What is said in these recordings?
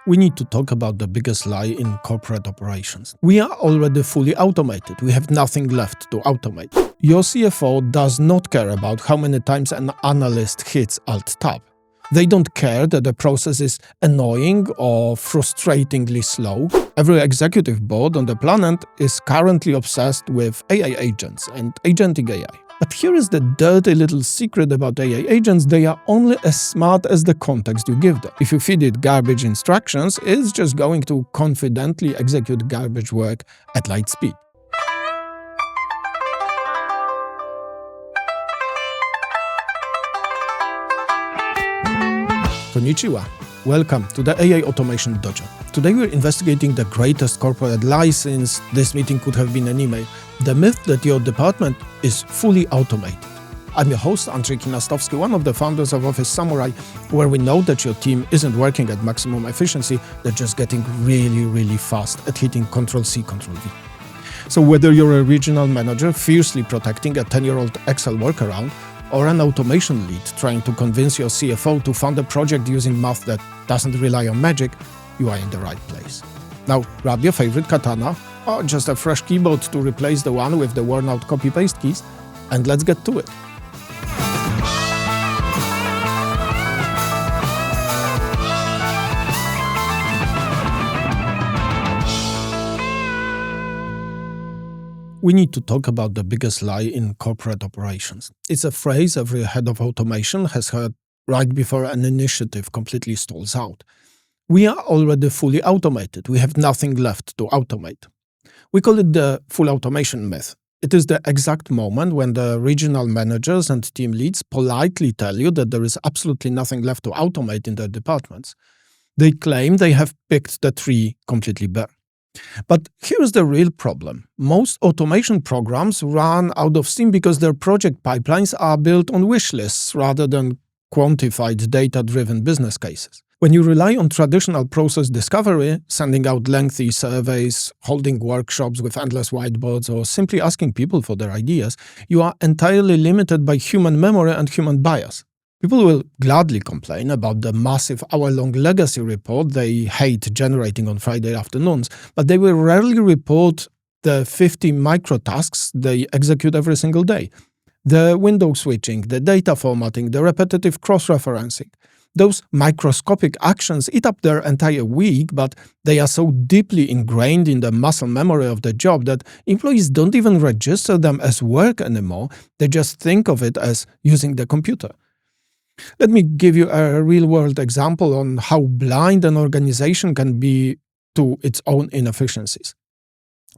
We need to talk about the biggest lie in corporate operations. We are already fully automated. We have nothing left to automate. Your CFO does not care about how many times an analyst hits Alt-Tab. They don't care that the process is annoying or frustratingly slow. Every executive board on the planet is currently obsessed with AI agents and agentic AI. But here is the dirty little secret about AI agents: they are only as smart as the context you give them. If you feed it garbage instructions, it's just going to confidently execute garbage work at light speed. Konnichiwa. Welcome to the AI Automation Dojo. Today we're investigating the greatest corporate lie, since this meeting could have been an email: the myth that your department is fully automated. I'm your host, Andrzej Kinastowski, one of the founders of Office Samurai, where we know that your team isn't working at maximum efficiency, they're just getting really fast at hitting Ctrl-C, Ctrl-V. So whether you're a regional manager fiercely protecting a 10-year-old Excel workaround, or an automation lead trying to convince your CFO to fund a project using math that doesn't rely on magic, you are in the right place. Now grab your favorite katana, or just a fresh keyboard to replace the one with the worn-out copy-paste keys, and let's get to it. We need to talk about the biggest lie in corporate operations. It's a phrase every head of automation has heard right before an initiative completely stalls out. We are already fully automated. We have nothing left to automate. We call it the full automation myth. It is the exact moment when the regional managers and team leads politely tell you that there is absolutely nothing left to automate in their departments. They claim they have picked the tree completely bare. But here's the real problem. Most automation programs run out of steam because their project pipelines are built on wish lists rather than quantified data-driven business cases. When you rely on traditional process discovery, sending out lengthy surveys, holding workshops with endless whiteboards, or simply asking people for their ideas, you are entirely limited by human memory and human bias. People will gladly complain about the massive hour-long legacy report they hate generating on Friday afternoons, but they will rarely report the 50 micro-tasks they execute every single day. The window switching, the data formatting, the repetitive cross-referencing. Those microscopic actions eat up their entire week, but they are so deeply ingrained in the muscle memory of the job that employees don't even register them as work anymore. They just think of it as using the computer. Let me give you a real-world example on how blind an organization can be to its own inefficiencies.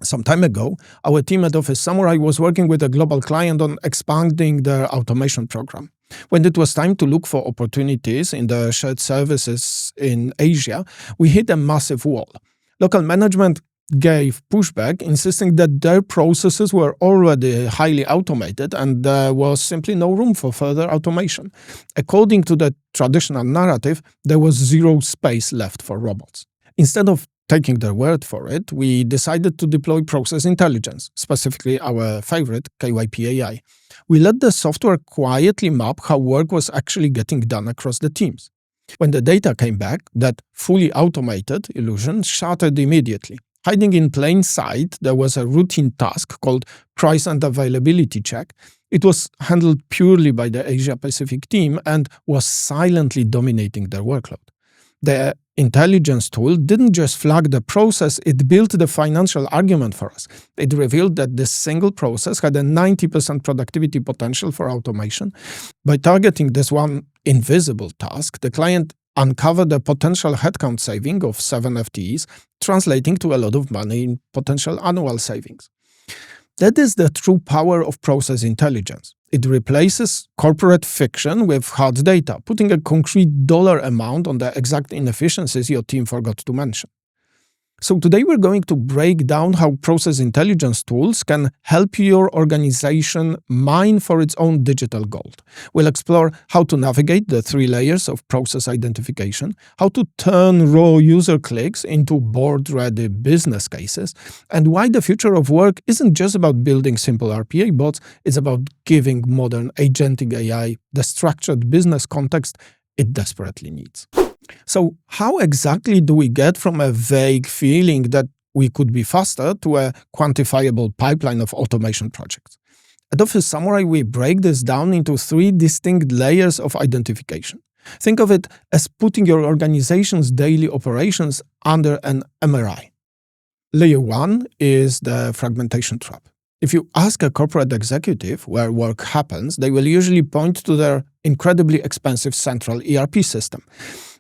Some time ago, our team at Office Samurai was working with a global client on expanding their automation program. When it was time to look for opportunities in the shared services in Asia, we hit a massive wall. Local management gave pushback, insisting that their processes were already highly automated and there was simply no room for further automation. According to the traditional narrative, there was zero space left for robots. Instead of taking their word for it, we decided to deploy process intelligence, specifically our favorite, KYP AI. We let the software quietly map how work was actually getting done across the teams. When the data came back, that fully automated illusion shattered immediately. Hiding in plain sight, there was a routine task called price and availability check. It was handled purely by the Asia-Pacific team and was silently dominating their workload. The intelligence tool didn't just flag the process, it built the financial argument for us. It revealed that this single process had a 90% productivity potential for automation. By targeting this one invisible task, the client uncovered a potential headcount saving of 7 FTEs, translating to a lot of money in potential annual savings. That is the true power of process intelligence. It replaces corporate fiction with hard data, putting a concrete dollar amount on the exact inefficiencies your team forgot to mention. So today we're going to break down how process intelligence tools can help your organization mine for its own digital gold. We'll explore how to navigate the 3 layers of process identification, how to turn raw user clicks into board-ready business cases, and why the future of work isn't just about building simple RPA bots, it's about giving modern agentic AI the structured business context it desperately needs. So how exactly do we get from a vague feeling that we could be faster to a quantifiable pipeline of automation projects? At Office Samurai, we break this down into 3 distinct layers of identification. Think of it as putting your organization's daily operations under an MRI. Layer 1 is the fragmentation trap. If you ask a corporate executive where work happens, they will usually point to their incredibly expensive central ERP system.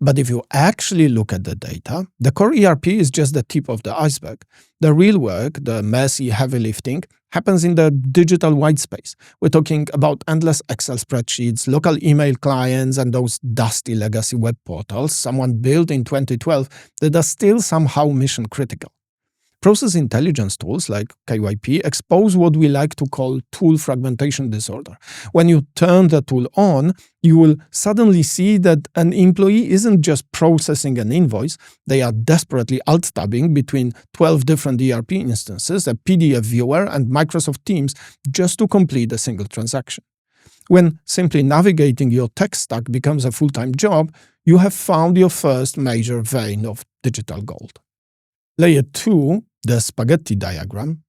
But if you actually look at the data, the core ERP is just the tip of the iceberg. The real work, the messy heavy lifting, happens in the digital white space. We're talking about endless Excel spreadsheets, local email clients, and those dusty legacy web portals someone built in 2012 that are still somehow mission critical. Process intelligence tools like KYP expose what we like to call tool fragmentation disorder. When you turn the tool on, you will suddenly see that an employee isn't just processing an invoice, they are desperately alt-tabbing between 12 different ERP instances, a PDF viewer, and Microsoft Teams just to complete a single transaction. When simply navigating your tech stack becomes a full-time job, you have found your first major vein of digital gold. Layer 2, the spaghetti diagram.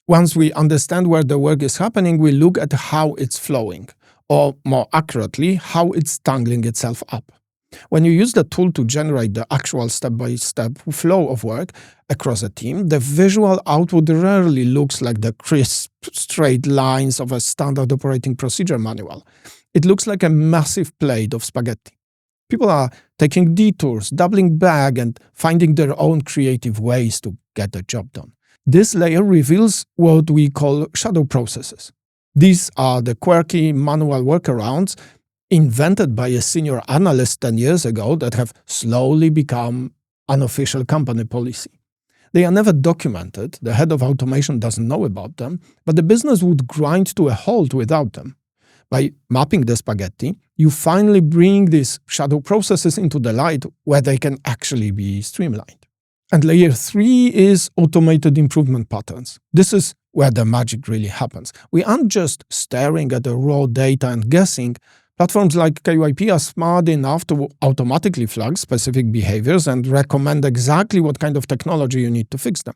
Once we understand where the work is happening, we look at how it's flowing, or more accurately, how it's tangling itself up. When you use the tool to generate the actual step-by-step flow of work across a team, the visual output rarely looks like the crisp, straight lines of a standard operating procedure manual. It looks like a massive plate of spaghetti. People are taking detours, doubling back, and finding their own creative ways to get the job done. This layer reveals what we call shadow processes. These are the quirky manual workarounds invented by a senior analyst 10 years ago that have slowly become unofficial company policy. They are never documented, the head of automation doesn't know about them, but the business would grind to a halt without them. By mapping the spaghetti, you finally bring these shadow processes into the light where they can actually be streamlined. And layer 3 is automated improvement patterns. This is where the magic really happens. We aren't just staring at the raw data and guessing. Platforms like KYP are smart enough to automatically flag specific behaviors and recommend exactly what kind of technology you need to fix them.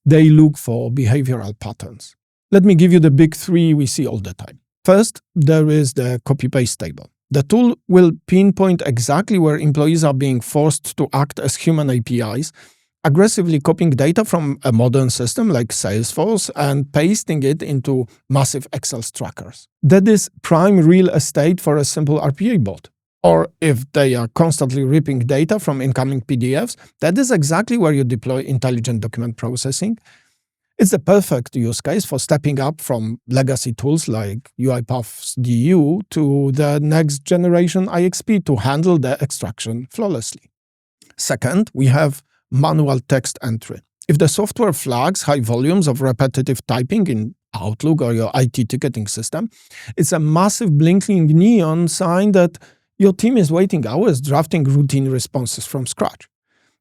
They look for behavioral patterns. Let me give you the big 3 we see all the time. First, there is the copy-paste table. The tool will pinpoint exactly where employees are being forced to act as human APIs, aggressively copying data from a modern system like Salesforce and pasting it into massive Excel trackers. That is prime real estate for a simple RPA bot. Or if they are constantly ripping data from incoming PDFs, that is exactly where you deploy intelligent document processing. It's the perfect use case for stepping up from legacy tools like UiPath's DU to the next generation IXP to handle the extraction flawlessly. Second, we have manual text entry. If the software flags high volumes of repetitive typing in Outlook or your IT ticketing system, it's a massive blinking neon sign that your team is waiting hours drafting routine responses from scratch.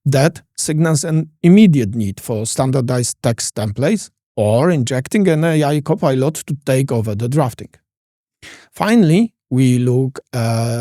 That signals an immediate need for standardized text templates or injecting an AI copilot to take over the drafting. Finally, we look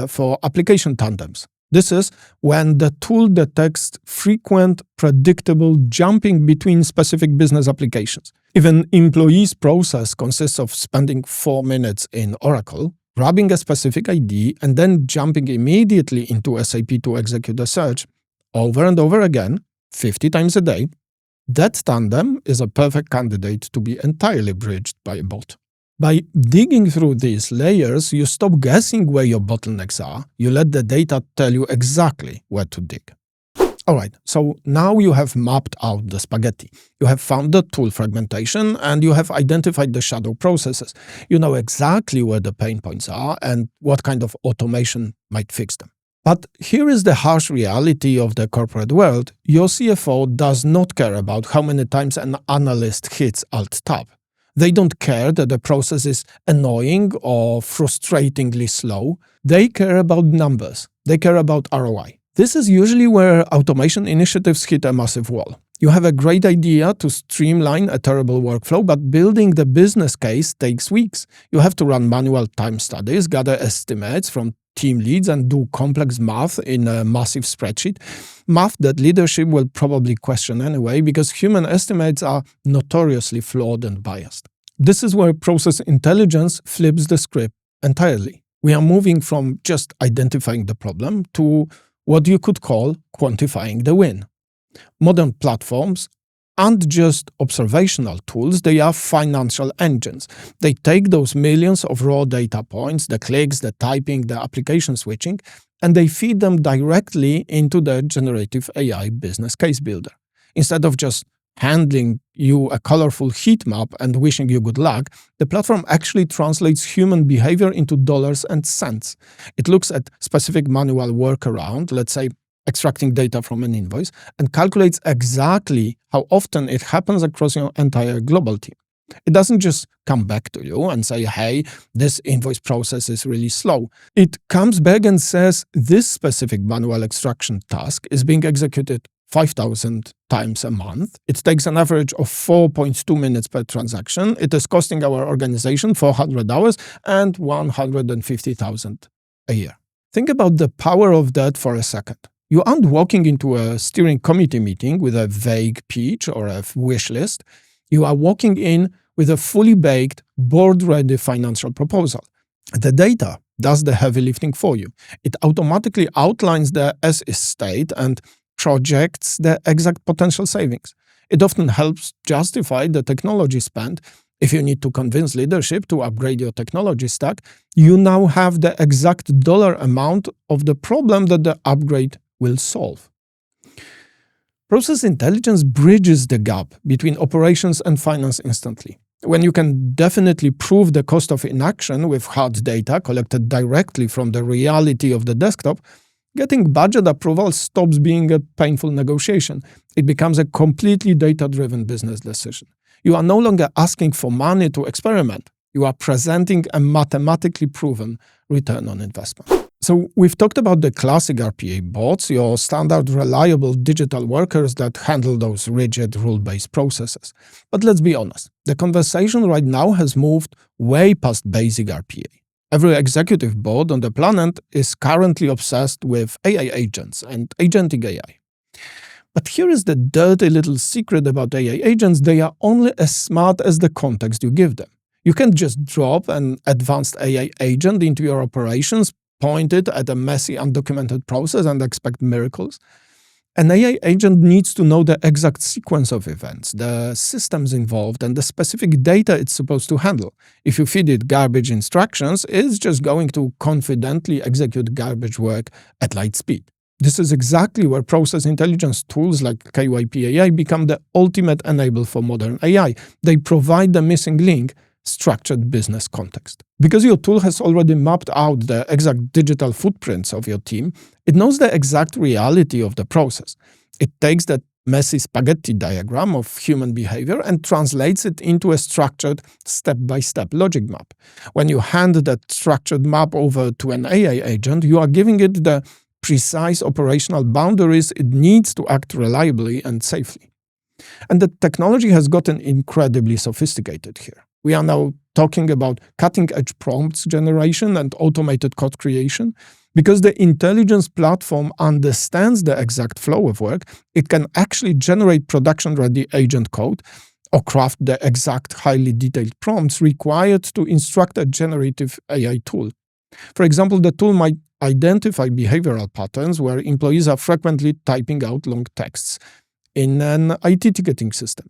for application tandems. This is when the tool detects frequent, predictable jumping between specific business applications. If an employee's process consists of spending 4 minutes in Oracle, grabbing a specific ID, and then jumping immediately into SAP to execute a search, over and over again, 50 times a day, that tandem is a perfect candidate to be entirely bridged by a bot. By digging through these layers, you stop guessing where your bottlenecks are. You let the data tell you exactly where to dig. Alright, so now you have mapped out the spaghetti. You have found the tool fragmentation and you have identified the shadow processes. You know exactly where the pain points are and what kind of automation might fix them. But here is the harsh reality of the corporate world. Your CFO does not care about how many times an analyst hits Alt-Tab. They don't care that the process is annoying or frustratingly slow. They care about numbers. They care about ROI. This is usually where automation initiatives hit a massive wall. You have a great idea to streamline a terrible workflow, but building the business case takes weeks. You have to run manual time studies, gather estimates from team leads and do complex math in a massive spreadsheet, math that leadership will probably question anyway because human estimates are notoriously flawed and biased. This is where process intelligence flips the script entirely. We are moving from just identifying the problem to what you could call quantifying the win. Modern platforms aren't just observational tools, they are financial engines. They take those millions of raw data points, the clicks, the typing, the application switching, and they feed them directly into the generative AI business case builder. Instead of just handing you a colorful heat map and wishing you good luck, the platform actually translates human behavior into dollars and cents. It looks at specific manual workaround, let's say extracting data from an invoice, and calculates exactly how often it happens across your entire global team. It doesn't just come back to you and say, hey, this invoice process is really slow. It comes back and says, this specific manual extraction task is being executed 5,000 times a month. It takes an average of 4.2 minutes per transaction. It is costing our organization 400 hours and 150,000 a year. Think about the power of that for a second. You aren't walking into a steering committee meeting with a vague pitch or a wish list. You are walking in with a fully baked, board-ready financial proposal. The data does the heavy lifting for you. It automatically outlines the as-is state and projects the exact potential savings. It often helps justify the technology spend. If you need to convince leadership to upgrade your technology stack, you now have the exact dollar amount of the problem that the upgrade will solve. Process intelligence bridges the gap between operations and finance instantly. When you can definitely prove the cost of inaction with hard data collected directly from the reality of the desktop, getting budget approval stops being a painful negotiation. It becomes a completely data-driven business decision. You are no longer asking for money to experiment. You are presenting a mathematically proven return on investment. So we've talked about the classic RPA bots, your standard reliable digital workers that handle those rigid rule-based processes. But let's be honest, the conversation right now has moved way past basic RPA. Every executive board on the planet is currently obsessed with AI agents and agentic AI. But here is the dirty little secret about AI agents: they are only as smart as the context you give them. You can't just drop an advanced AI agent into your operations, point it at a messy, undocumented process and expect miracles. An AI agent needs to know the exact sequence of events, the systems involved, and the specific data it's supposed to handle. If you feed it garbage instructions, it's just going to confidently execute garbage work at light speed. This is exactly where process intelligence tools like KYP AI become the ultimate enabler for modern AI. They provide the missing link: structured business context. Because your tool has already mapped out the exact digital footprints of your team, it knows the exact reality of the process. It takes that messy spaghetti diagram of human behavior and translates it into a structured step-by-step logic map. When you hand that structured map over to an AI agent, you are giving it the precise operational boundaries it needs to act reliably and safely. And the technology has gotten incredibly sophisticated here. We are now talking about cutting-edge prompts generation and automated code creation. Because the intelligence platform understands the exact flow of work, it can actually generate production-ready agent code or craft the exact highly detailed prompts required to instruct a generative AI tool. For example, the tool might identify behavioral patterns where employees are frequently typing out long texts in an IT ticketing system.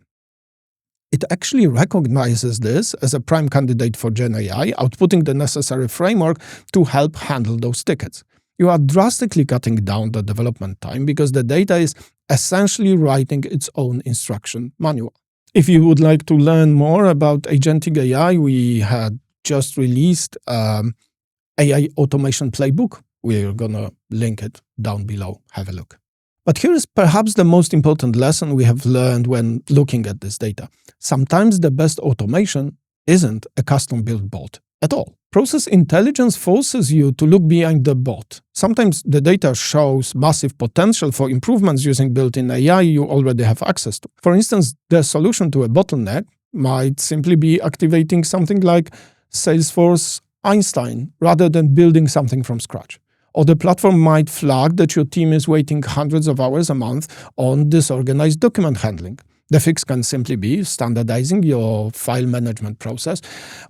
It actually recognizes this as a prime candidate for Gen AI, outputting the necessary framework to help handle those tickets. You are drastically cutting down the development time because the data is essentially writing its own instruction manual. If you would like to learn more about Agentic AI, we had just released AI Automation Playbook. We're going to link it down below. Have a look. But here is perhaps the most important lesson we have learned when looking at this data. Sometimes the best automation isn't a custom-built bot at all. Process intelligence forces you to look behind the bot. Sometimes the data shows massive potential for improvements using built-in AI you already have access to. For instance, the solution to a bottleneck might simply be activating something like Salesforce Einstein rather than building something from scratch. Or the platform might flag that your team is waiting hundreds of hours a month on disorganized document handling. The fix can simply be standardizing your file management process,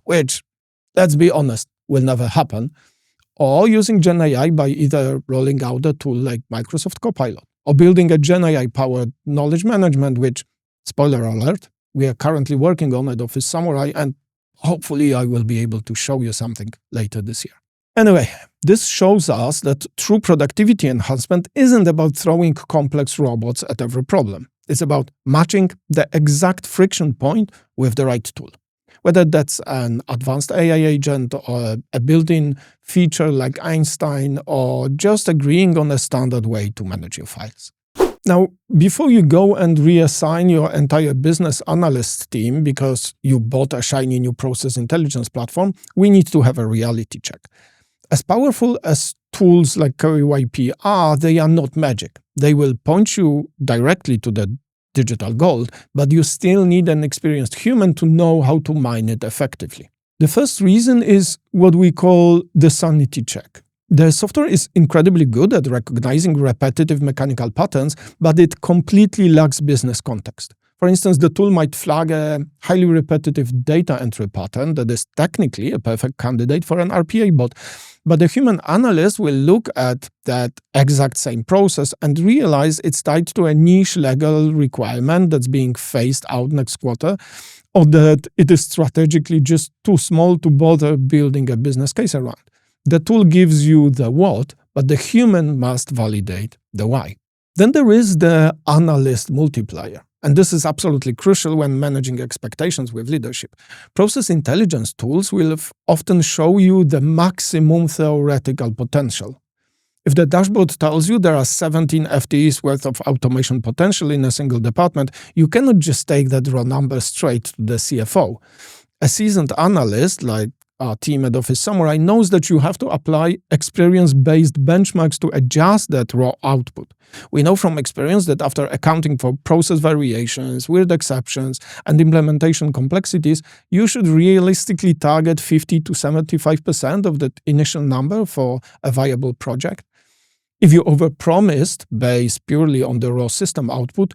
which, let's be honest, will never happen, or using GenAI by either rolling out a tool like Microsoft Copilot, or building a GenAI-powered knowledge management, which, spoiler alert, we are currently working on at Office Samurai, and hopefully I will be able to show you something later this year. Anyway, this shows us that true productivity enhancement isn't about throwing complex robots at every problem. It's about matching the exact friction point with the right tool. Whether that's an advanced AI agent or a built-in feature like Einstein, or just agreeing on a standard way to manage your files. Now, before you go and reassign your entire business analyst team because you bought a shiny new process intelligence platform, we need to have a reality check. As powerful as tools like CurryYP are, they are not magic. They will point you directly to the digital gold, but you still need an experienced human to know how to mine it effectively. The first reason is what we call the Sanity Check. The software is incredibly good at recognizing repetitive mechanical patterns, but it completely lacks business context. For instance, the tool might flag a highly repetitive data entry pattern that is technically a perfect candidate for an RPA bot, but the human analyst will look at that exact same process and realize it's tied to a niche legal requirement that's being phased out next quarter, or that it is strategically just too small to bother building a business case around. The tool gives you the what, but the human must validate the why. Then there is the analyst multiplier. And this is absolutely crucial when managing expectations with leadership. Process intelligence tools will often show you the maximum theoretical potential. If the dashboard tells you there are 17 FTEs worth of automation potential in a single department, you cannot just take that raw number straight to the CFO. A seasoned analyst, like our team at Office Samurai, knows that you have to apply experience-based benchmarks to adjust that raw output. We know from experience that after accounting for process variations, weird exceptions, and implementation complexities, you should realistically target 50 to 75% of that initial number for a viable project. If you overpromised based purely on the raw system output,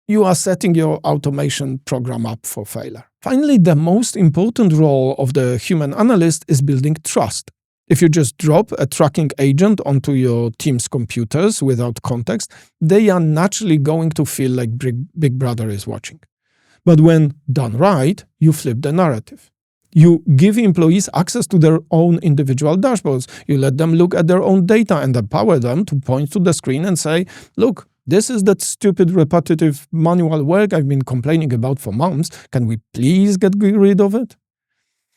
you are setting your automation program up for failure. Finally, the most important role of the human analyst is building trust. If you just drop a tracking agent onto your team's computers without context, they are naturally going to feel like Big Brother is watching. But when done right, you flip the narrative. You give employees access to their own individual dashboards. You let them look at their own data and empower them to point to the screen and say, look, this is that stupid repetitive manual work I've been complaining about for months. Can we please get rid of it?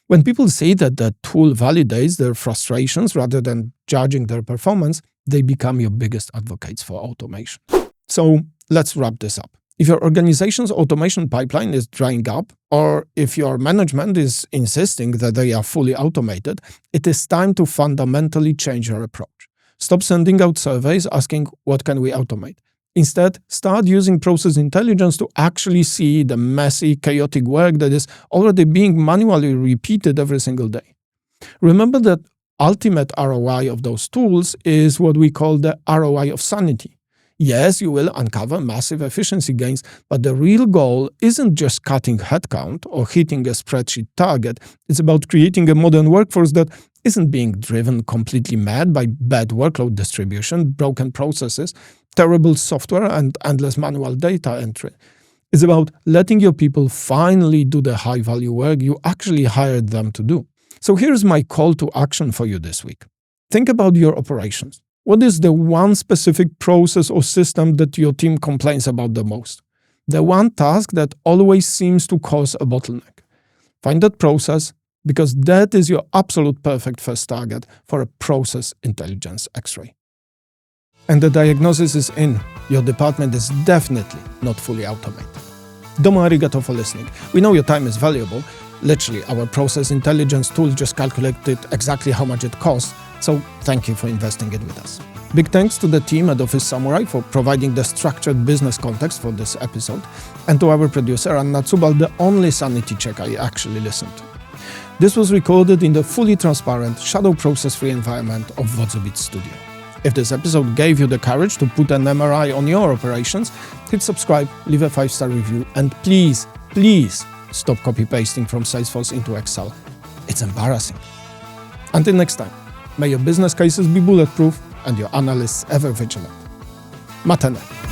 When people say that the tool validates their frustrations rather than judging their performance, they become your biggest advocates for automation. So let's wrap this up. If your organization's automation pipeline is drying up, or if your management is insisting that they are fully automated, it is time to fundamentally change your approach. Stop sending out surveys asking, what can we automate? Instead, start using process intelligence to actually see the messy, chaotic work that is already being manually repeated every single day. Remember that ultimate ROI of those tools is what we call the ROI of sanity. Yes, you will uncover massive efficiency gains, but the real goal isn't just cutting headcount or hitting a spreadsheet target. It's about creating a modern workforce that isn't being driven completely mad by bad workload distribution, broken processes, terrible software, and endless manual data entry. It's about letting your people finally do the high-value work you actually hired them to do. So here's my call to action for you this week. Think about your operations. What is the one specific process or system that your team complains about the most? The one task that always seems to cause a bottleneck. Find that process, because that is your absolute perfect first target for a process intelligence X-ray. And the diagnosis is in. Your department is definitely not fully automated. Domo arigato for listening. We know your time is valuable. Literally, our process intelligence tool just calculated exactly how much it costs, so thank you for investing it with us. Big thanks to the team at Office Samurai for providing the structured business context for this episode, and to our producer Anna Tsubal, the only sanity check I actually listened to. This was recorded in the fully transparent, shadow process-free environment of Vodzobit Studio. If this episode gave you the courage to put an MRI on your operations, hit subscribe, leave a 5-star review, and please stop copy-pasting from Salesforce into Excel. It's embarrassing. Until next time, may your business cases be bulletproof and your analysts ever vigilant. Matane.